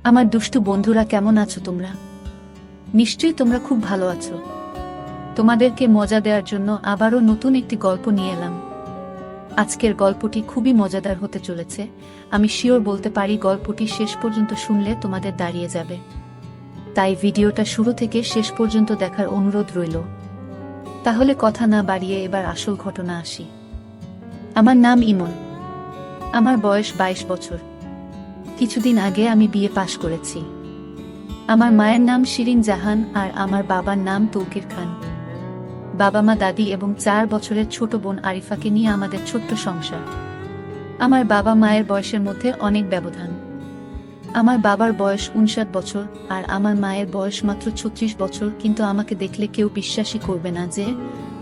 আমার দুষ্টু বন্ধুরা, কেমন আছো তোমরা? নিশ্চয়ই তোমরা খুব ভালো আছো। তোমাদেরকে মজা দেওয়ার জন্য আবারও নতুন একটি গল্প নিয়ে এলাম। আজকের গল্পটি খুবই মজাদার হতে চলেছে। আমি শিওর বলতে পারি গল্পটি শেষ পর্যন্ত শুনলে তোমাদের দাঁড়িয়ে যাবে। তাই ভিডিওটা শুরু থেকে শেষ পর্যন্ত দেখার অনুরোধ রইল। তাহলে কথা না বাড়িয়ে এবার আসল ঘটনা আসি। আমার নাম ইমন। আমার বয়স 22 বছর। কিছুদিন আগে আমি বিয়ে পাশ করেছি। আমার মায়ের নাম শিরিন জাহান আর আমার বাবার নাম তৌকির খান। বাবা মা, দাদি এবং 4 বছরের ছোট বোন আরিফাকে নিয়ে আমাদের ছোট্ট সংসার। আমার বাবা মায়ের বয়সের মধ্যে অনেক ব্যবধান। আমার বাবার বয়স 59 বছর আর আমার মায়ের বয়স মাত্র 36 বছর, কিন্তু আমাকে দেখলে কেউ বিশ্বাসই করবে না যে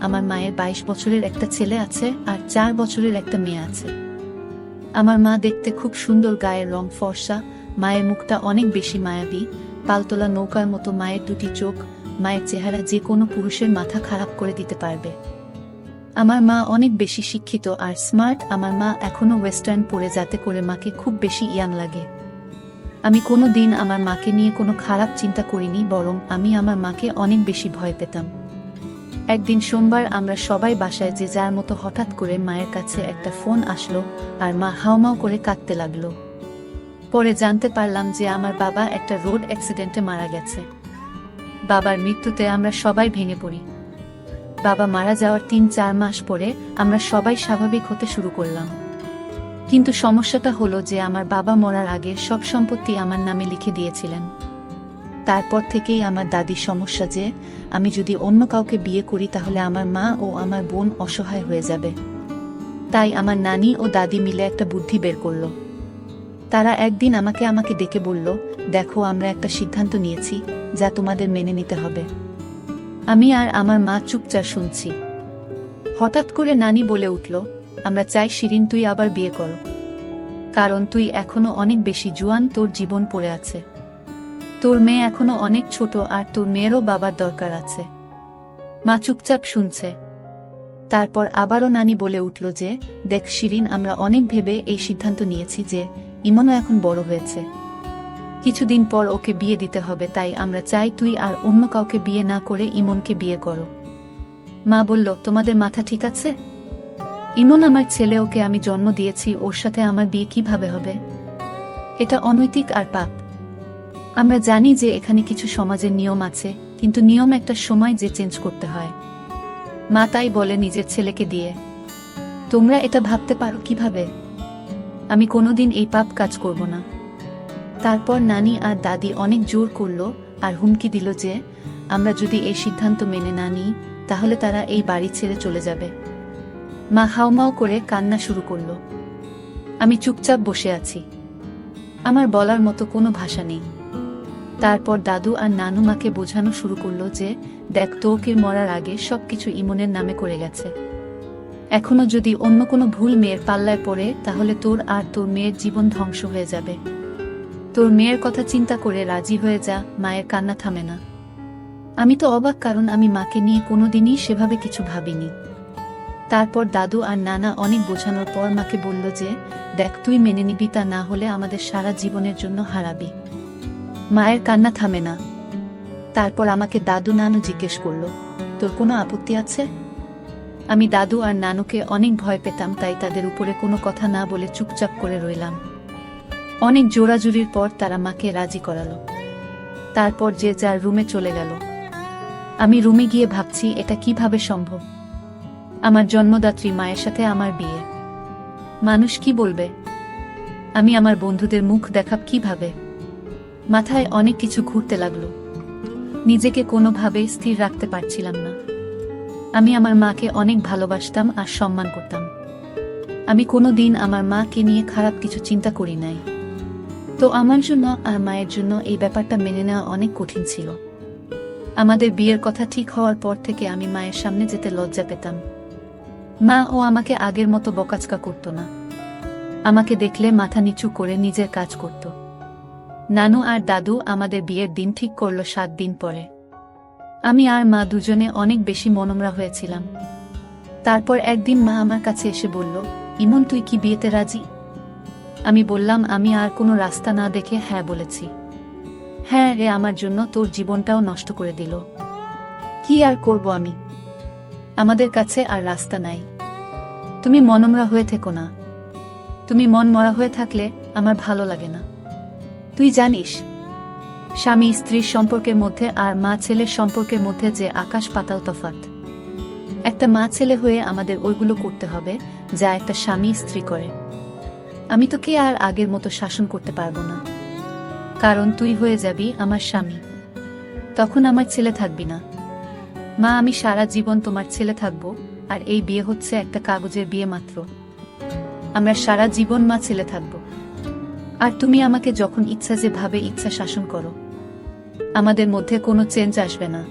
আমার মায়ের 22 বছরের একটা ছেলে আছে আর 4 বছরের একটা মেয়ে আছে। আমার মা দেখতে খুব সুন্দর, গায়ের রং ফর্সা, মায়ের মুখটা অনেক বেশি মায়াবী, পালতোলা নৌকার মতো মায়ের দুটি চোখ। মায়ের চেহারা যে কোনো পুরুষের মাথা খারাপ করে দিতে পারবে। আমার মা অনেক বেশি শিক্ষিত আর স্মার্ট। আমার মা এখনো ওয়েস্টার্ন পরে, যাতে করে মাকে খুব বেশি ইয়াং লাগে। আমি কোনো দিন আমার মাকে নিয়ে কোনো খারাপ চিন্তা করিনি, বরং আমি আমার মাকে অনেক বেশি ভয় পেতাম। একদিন সোমবার আমরা সবাই বাসায় যে যার মতো, হঠাৎ করে মায়ের কাছে একটা ফোন আসলো আর মা হাউমাউ করে কাঁদতে লাগলো। পরে জানতে পারলাম যে আমার বাবা একটা রোড অ্যাক্সিডেন্টে মারা গেছে। বাবার মৃত্যুতে আমরা সবাই ভেঙে পড়ি। বাবা মারা যাওয়ার 3-4 মাস পরে আমরা সবাই স্বাভাবিক হতে শুরু করলাম। কিন্তু সমস্যাটা হলো যে আমার বাবা মরার আগে সব সম্পত্তি আমার নামে লিখে দিয়েছিলেন। তারপর থেকেই আমার দাদির সমস্যা যে আমি যদি অন্য কাউকে বিয়ে করি তাহলে আমার মা ও আমার বোন অসহায় হয়ে যাবে। তাই আমার নানি ও দাদি মিলে একটা বুদ্ধি বের করলো। তারা একদিন আমাকে ডেকে বলল, দেখো, আমরা একটা সিদ্ধান্ত নিয়েছি যা তোমাদের মেনে নিতে হবে। আমি আর আমার মা চুপচাপ শুনছি। হঠাৎ করে নানি বলে উঠল, আমরা চাই শিরিন, তুই আবার বিয়ে কর। কারণ তুই এখনো অনেক বেশি জোয়ান, তোর জীবন পড়ে আছে। তোর মেয়ে এখনো অনেক ছোট আর তোর মেয়েরও বাবার দরকার আছে। মা চুপচাপ শুনছে। তারপর আবারও নানি বলে উঠল যে, দেখ শিরিন, আমরা অনেক ভেবে এই সিদ্ধান্ত নিয়েছি যে ইমনও এখন বড় হয়েছে। কিছুদিন পর ওকে বিয়ে দিতে হবে, তাই আমরা চাই তুই আর অন্য কাউকে বিয়ে না করে ইমনকে বিয়ে করো। মা বলল, তোমাদের মাথা ঠিক আছে? ইমন আমার ছেলে, ওকে আমি জন্ম দিয়েছি, ওর সাথে আমার বিয়ে কিভাবে হবে? এটা অনৈতিক আর পাপ। আমরা জানি যে এখানে কিছু সমাজের নিয়ম আছে, কিন্তু নিয়ম একটা সময় যে চেঞ্জ করতে হয়। মা তাই বলে নিজের ছেলেকে দিয়ে। তোমরা এটা ভাবতে পারো কিভাবে? আমি কোনোদিন এই পাপ কাজ করব না। তারপর নানি আর দাদি অনেক জোর করলো আর হুমকি দিল যে আমরা যদি এই সিদ্ধান্ত মেনে না নিই তাহলে তারা এই বাড়ি ছেড়ে চলে যাবে। মা হাউমাউ করে কান্না শুরু করলো। আমি চুপচাপ বসে আছি। আমার বলার মতো কোনো ভাষা নেই। তারপর দাদু আর নানু মাকে বোঝানো শুরু করলো যে, দেখ, তৌকির মরার আগে সবকিছু ইমনের নামে করে গেছে। এখনো যদি অন্য কোনো ভুল মেয়ের পাল্লায় পড়ে তাহলে তোর আর তোর মেয়ের জীবন ধ্বংস হয়ে যাবে। তোর মেয়ের কথা চিন্তা করে রাজি হয়ে যা, মায়ের কান্না থামে না। আমি তো অবাক, কারণ আমি মাকে নিয়ে কোনোদিনই সেভাবে কিছু ভাবিনি। তারপর দাদু আর নানা অনেক বোঝানোর পর মাকে বলল যে, দেখ, তুই মেনে নিবি, তা না হলে আমাদের সারা জীবনের জন্য হারাবি। মায়ের কান্না থামে না। তারপর আমাকে দাদু নানু জিজ্ঞেস করলো, তোর কোনো আপত্তি আছে? আমি দাদু আর নানুকে অনেক ভয় পেতাম, তাই তাদের উপরে কোনো কথা না বলে চুপচাপ করে রইলাম। অনেক জোরাজুরির পর তারা মাকে রাজি করালো। তারপর যে যার রুমে চলে গেল। আমি রুমে গিয়ে ভাবছি, এটা কিভাবে সম্ভব? আমার জন্মদাত্রী মায়ের সাথে আমার বিয়ে। মানুষ কি বলবে? আমি আমার বন্ধুদের মুখ দেখাব কিভাবে? মাথায় অনেক কিছু ঘুরতে লাগলো। নিজেকে কোনোভাবে স্থির রাখতে পারছিলাম না। আমি আমার মাকে অনেক ভালোবাসতাম আর সম্মান করতাম। আমি কোনোদিন আমার মাকে নিয়ে খারাপ কিছু চিন্তা করি নাই। তো আমার জন্য আর মায়ের জন্য এই ব্যাপারটা মেনে নেওয়া অনেক কঠিন ছিল। আমাদের বিয়ের কথা ঠিক হওয়ার পর থেকে আমি মায়ের সামনে যেতে লজ্জা পেতাম। মা ও আমাকে আগের মতো বকাচকা করত না। আমাকে দেখলে মাথা নিচু করে নিজের কাজ করত। নানু আর দাদু আমাদের বিয়ের দিন ঠিক করলো 7 দিন পরে। আমি আর মা দুজনে অনেক বেশি মনমরা হয়েছিলাম। তারপর একদিন মা আমার কাছে এসে বলল, ইমন, তুই কি বিয়েতে রাজি? আমি বললাম, আমি আর কোনো রাস্তা না দেখে হ্যাঁ বলেছি। হ্যাঁ রে, আমার জন্য তোর জীবনটাও নষ্ট করে দিল। কি আর করব আমি, আমাদের কাছে আর রাস্তা নাই। তুমি মনমরা হয়ে থেকো না। তুমি মন মরা হয়ে থাকলে আমার ভালো লাগে না। তুই জানিস, স্বামী স্ত্রীর সম্পর্কের মধ্যে আর মা ছেলের সম্পর্কের মধ্যে যে আকাশ পাতাল তফাৎ। একটা মা ছেলে হয়ে আমাদের ওইগুলো করতে হবে যা একটা স্বামী স্ত্রী করে। আমি তোকে আর আগের মতো শাসন করতে পারবো না, কারণ তুই হয়ে যাবি আমার স্বামী। তখন আমার ছেলে থাকবি না। মা, আমি সারা জীবন তোমার ছেলে থাকবো, আর এই বিয়ে হচ্ছে একটা কাগজের বিয়ে মাত্র। আমরা সারা জীবন মা ছেলে থাকবো, আর তুমি আমাকে যখন ইচ্ছা যেভাবে ইচ্ছা শাসন করো। আমাদের মধ্যে কোনো চেঞ্জ আসবে না।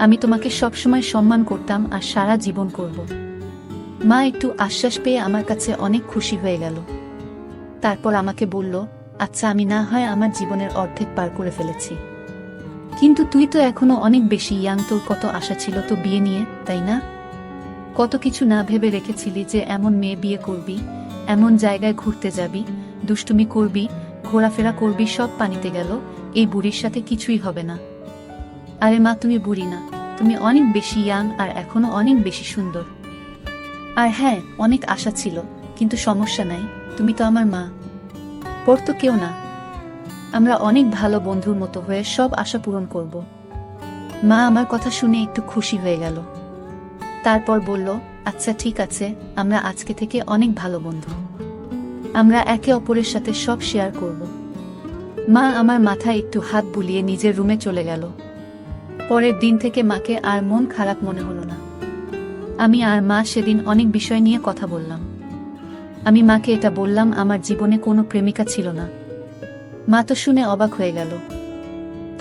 আমি তোমাকে সবসময় সম্মান করতাম আর সারা জীবন করব। মা একটু আশ্বাস পেয়ে আমার কাছে অনেক খুশি হয়ে গেল। তারপর আমাকে বলল, আচ্ছা, আমি না হয় আমার জীবনের অর্ধেক পার করে ফেলেছি, কিন্তু তুই তো এখনো অনেক বেশি ইয়াং। তোর কত আশা ছিল তো বিয়ে নিয়ে, তাই না? কত কিছু না ভেবে রেখেছিলি যে এমন মেয়ে বিয়ে করবি, এমন জায়গায় ঘুরতে যাবি, দুষ্টুমি করবি, ঘোরাফেরা করবি, সব পানিতে গেল। এই বুড়ির সাথে কিছুই হবে না। আরে মা, তুমি বুড়ি না, তুমি অনেক বেশি ইয়াং আর এখনো অনেক বেশি সুন্দর। আর হ্যাঁ, অনেক আশা ছিল, কিন্তু সমস্যা নাই, তুমি তো আমার মা, পর তো কেউ না। আমরা অনেক ভালো বন্ধুর মতো হয়ে সব আশা পূরণ করব। মা আমার কথা শুনে একটু খুশি হয়ে গেল। তারপর বলল, আচ্ছা ঠিক আছে, আমরা আজকে থেকে অনেক ভালো বন্ধু। আমরা একে অপরের সাথে সব শেয়ার করব। মা আমার মাথায় একটু হাত বুলিয়ে নিজের রুমে চলে গেল। পরের দিন থেকে মাকে আর মন খারাপ মনে হলো না। আমি আর মা সেদিন অনেক বিষয় নিয়ে কথা বললাম। আমি মাকে এটা বললাম, আমার জীবনে কোনো প্রেমিকা ছিল না। মা তো শুনে অবাক হয়ে গেল।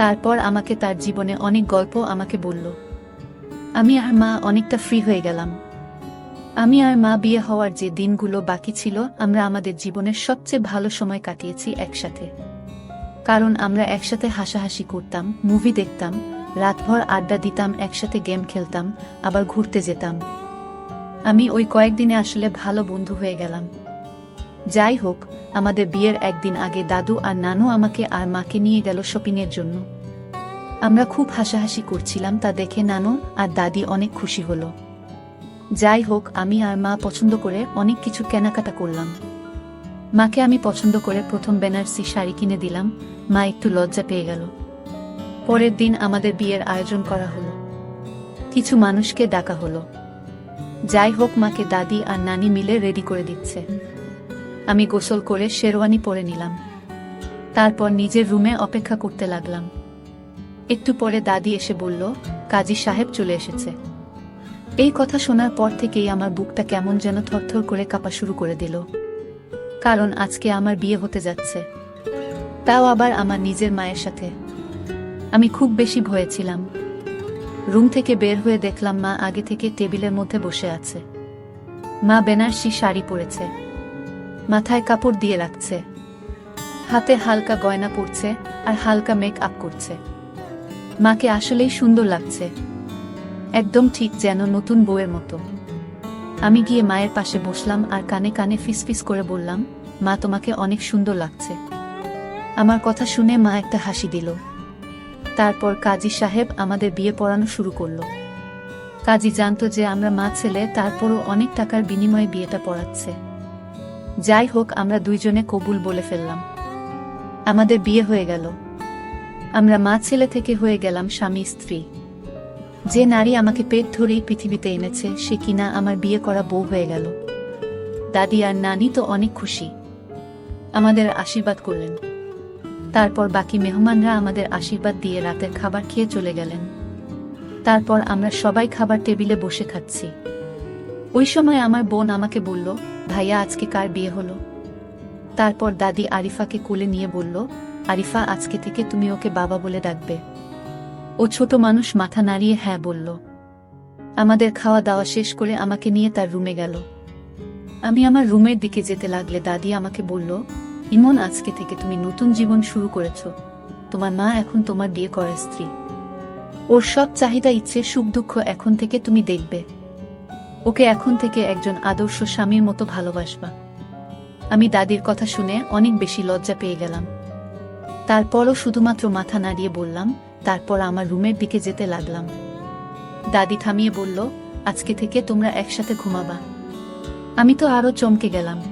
তারপর আমাকে তার জীবনে অনেক গল্প আমাকে বলল। আমি আর মা অনেকটা ফ্রি হয়ে গেলাম। আমি আর মা বিয়ে হওয়ার যে দিনগুলো বাকি ছিল, আমরা আমাদের জীবনের সবচেয়ে ভালো সময় কাটিয়েছি একসাথে। কারণ আমরা একসাথে হাসাহাসি করতাম, মুভি দেখতাম, রাতভর আড্ডা দিতাম, একসাথে গেম খেলতাম, আবার ঘুরতে যেতাম। আমি ওই কয়েকদিনে আসলে ভালো বন্ধু হয়ে গেলাম। যাই হোক, আমাদের বিয়ের একদিন আগে দাদু আর নানু আমাকে আর মাকে নিয়ে গেল শপিংয়ের জন্য। আমরা খুব হাসাহাসি করছিলাম, তা দেখে নানু আর দাদি অনেক খুশি হলো। যাই হোক, আমি আর মা পছন্দ করে অনেক কিছু কেনাকাটা করলাম। মাকে আমি পছন্দ করে প্রথম বেনারসি শাড়ি কিনে দিলাম। মা একটু লজ্জা পেয়ে গেল। পরের দিন আমাদের বিয়ের আয়োজন করা হলো, কিছু মানুষকে ডাকা হলো। যাই হোক, মাকে দাদি আর নানি মিলে রেডি করে দিচ্ছে। আমি গোসল করে শেরওয়ানি পরে নিলাম। তারপর নিজের রুমে অপেক্ষা করতে লাগলাম। একটু পরে দাদি এসে বলল, কাজী সাহেব চলে এসেছে। এই কথা শোনার পর থেকেই আমার বুকটা কেমন যেন থরথর করে কাঁপা শুরু করে দিল, কারণ আজকে আমার বিয়ে হতে যাচ্ছে, তাও আবার আমার নিজের মায়ের সাথে। আমি খুব বেশি ভয়ে ছিলাম। রুম থেকে বের হয়ে দেখলাম মা আগে থেকে টেবিলের মধ্যে বসে আছে। মা বেনারসি শাড়ি পরেছে, মাথায় কাপড় দিয়ে রাখছে, হাতে হালকা গয়না পরছে আর হালকা মেক আপ করছে। মাকে আসলেই সুন্দর লাগছে, একদম ঠিক যেন নতুন বউয়ের মতো। আমি গিয়ে মায়ের পাশে বসলাম আর কানে কানে ফিসফিস করে বললাম, মা, তোমাকে অনেক সুন্দর লাগছে। আমার কথা শুনে মা একটা হাসি দিল। তারপর কাজী সাহেব আমাদের বিয়ে পড়ানো শুরু করলো। কাজী জানতো যে আমরা মা ছেলে, তারপরও অনেক টাকার বিনিময়ে বিয়েটা পড়াচ্ছে। যাই হোক, আমরা দুইজনে কবুল বলে ফেললাম। আমাদের বিয়ে হয়ে গেল। আমরা মা ছেলে থেকে হয়ে গেলাম স্বামী স্ত্রী। যে নারী আমাকে পেট ধরেই পৃথিবীতে এনেছে, সে কিনা আমার বিয়ে করা বউ হয়ে গেল। দাদি আর নানি তো অনেক খুশি, আমাদের আশীর্বাদ করলেন। তারপর বাকি মেহমানরা আমাদের আশীর্বাদ দিয়ে রাতের খাবার খেয়ে চলে গেলেন। তারপর আমরা সবাই খাবার টেবিলে বসে খাচ্ছি। ওই সময় আমার বোন আমাকে বলল, ভাইয়া, আজকে কার বিয়ে হলো? তারপর দাদি আরিফাকে কোলে নিয়ে বলল, আরিফা, আজকে থেকে তুমি ওকে বাবা বলে ডাকবে। ও ছোট মানুষ মাথা নাড়িয়ে হ্যাঁ বলল। আমাদের খাওয়া দাওয়া শেষ করে আমাকে নিয়ে তার রুমে গেল। আমি আমার রুমের দিকে যেতে লাগলে দাদি আমাকে বলল, ইমন, আজকে থেকে তুমি নতুন জীবন শুরু করেছ। তোমার মা এখন তোমার বিয়ে করা স্ত্রী। ওর সব চাহিদা, ইচ্ছে, সুখ দুঃখ এখন থেকে তুমি দেখবে। ওকে এখন থেকে একজন আদর্শ স্বামীর মতো ভালোবাসবা। আমি দাদির কথা শুনে অনেক বেশি লজ্জা পেয়ে গেলাম। তারপরও শুধুমাত্র মাথা নাড়িয়ে বললাম, তারপর আমার রুমের দিকে যেতে লাগলাম। দাদি থামিয়ে বলল, আজকে থেকে তোমরা একসাথে ঘুমাবা। আমি তো আরো চমকে গেলাম।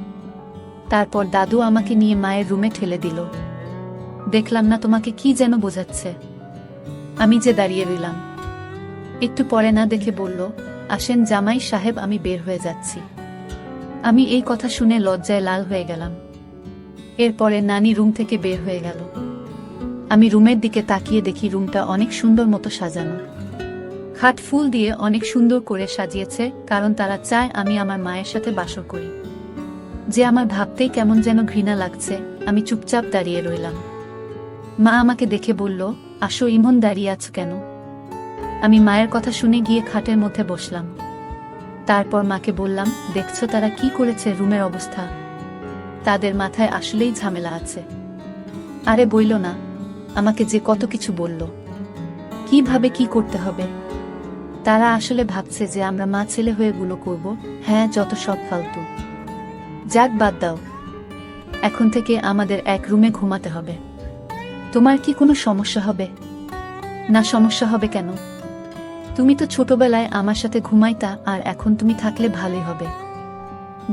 তারপর দাদু আমাকে নিয়ে মায়ের রুমে ঠেলে দিল। দেখলাম না তোমাকে কি যেন বোঝাচ্ছে। আমি যে দাঁড়িয়ে রইলাম। একটু পরে না দেখে বলল, আসেন জামাই সাহেব, আমি বের হয়ে যাচ্ছি। আমি এই কথা শুনে লজ্জায় লাল হয়ে গেলাম। এরপরে নানি রুম থেকে বের হয়ে গেল। আমি রুমের দিকে তাকিয়ে দেখি রুমটা অনেক সুন্দর মতো সাজানো। খাট ফুল দিয়ে অনেক সুন্দর করে সাজিয়েছে, কারণ তারা চায় আমি আমার মায়ের সাথে বাসর করি। যে আমার ভাবতেই কেমন যেন ঘৃণা লাগছে। আমি চুপচাপ দাঁড়িয়ে রইলাম। মা আমাকে দেখে বলল, আসো ইমন, দাঁড়িয়ে আছো কেন? আমি মায়ের কথা শুনে গিয়ে খাটের মধ্যে বসলাম। তারপর মাকে বললাম, দেখছো তারা কি করেছে, রুমের অবস্থা? তাদের মাথায় আসলেই ঝামেলা আছে। আরে বইল না, আমাকে যে কত কিছু বলল, কিভাবে কি করতে হবে। তারা আসলে ভাবছে যে আমরা মা ছেলে হয়ে গুলো করব। হ্যাঁ, যত সব ফালতু। যাক, বাদ দাও। এখন থেকে আমাদের এক রুমে ঘুমাতে হবে। তোমার কি কোনো সমস্যা হবে? না, সমস্যা হবে কেন? তুমি তো ছোটবেলায় আমার সাথে ঘুমাইতা, আর এখন তুমি থাকলে ভালোই হবে।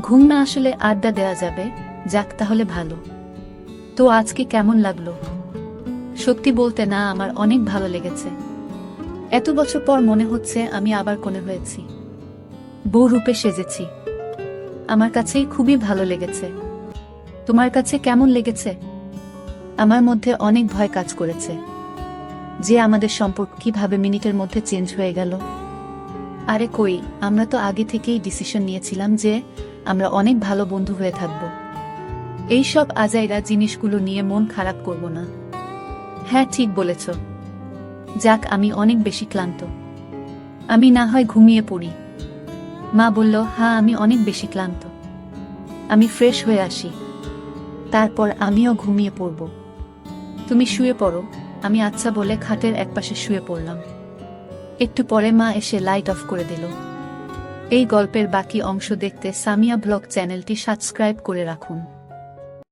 ঘুম না আসলে আড্ডা দেয়া যাবে। যাক, তাহলে ভালো। তো আজকে কেমন লাগলো? সত্যি বলতে না, আমার অনেক ভালো লেগেছে। এত বছর পর মনে হচ্ছে আমি আবার কোণে হয়েছি, বউ রূপে সেজেছি। আমার কাছেই খুবই ভালো লেগেছে। তোমার কাছে কেমন লেগেছে? আমার মধ্যে অনেক ভয় কাজ করেছে যে আমাদের সম্পর্ক কিভাবে মিনিটের মধ্যে চেঞ্জ হয়ে গেল। আরে কই, আমরা তো আগে থেকেই ডিসিশন নিয়েছিলাম যে আমরা অনেক ভালো বন্ধু হয়ে থাকব। এইসব আজাইরা জিনিসগুলো নিয়ে মন খারাপ করব না। হ্যাঁ, ঠিক বলেছ। যাক, আমি অনেক বেশি ক্লান্ত। আমি না হয় ঘুমিয়ে পড়ি। মা বলল, হ্যাঁ, আমি অনেক বেশি ক্লান্ত। আমি ফ্রেশ হয়ে আসি, তারপর আমিও ঘুমিয়ে পড়ব। তুমি শুয়ে পড়ো। আমি আচ্ছা বলে খাটের একপাশে শুয়ে পড়লাম। একটু পরে মা এসে লাইট অফ করে দিল। এই গল্পের বাকি অংশ দেখতে সামিয়া ব্লগ চ্যানেলটি সাবস্ক্রাইব করে রাখুন।